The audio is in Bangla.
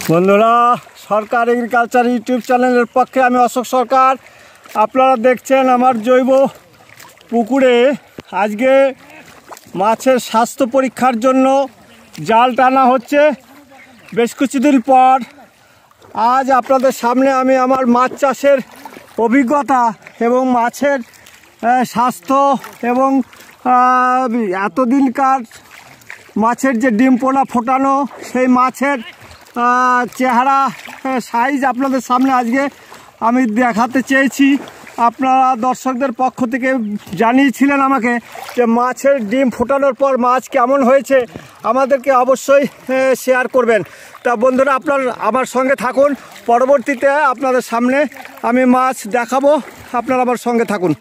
বন্ধুরা, সরকার এগ্রিকালচার ইউটিউব চ্যানেলের পক্ষে আমি অশোক সরকার। আপনারা দেখছেন আমার জৈব পুকুরে আজকে মাছের স্বাস্থ্য পরীক্ষার জন্য জাল টানা হচ্ছে। বেশ কিছুদিন পর আজ আপনাদের সামনে আমি আমার মাছ চাষের অভিজ্ঞতা এবং মাছের স্বাস্থ্য এবং এতদিনকার মাছের যে ডিম পোনা ফোটানো সেই মাছের চেহারা সাইজ আপনাদের সামনে আজকে আমি দেখাতে চেয়েছি। আপনারা দর্শকদের পক্ষ থেকে জানিয়েছিলেন আমাকে যে মাছের ডিম ফোটানোর পর মাছ কেমন হয়েছে, আমাদেরকে অবশ্যই শেয়ার করবেন। তা বন্ধুরা, আপনারা আমার সঙ্গে থাকুন, পরবর্তীতে আপনাদের সামনে আমি মাছ দেখাবো, আপনারা আমার সঙ্গে থাকুন।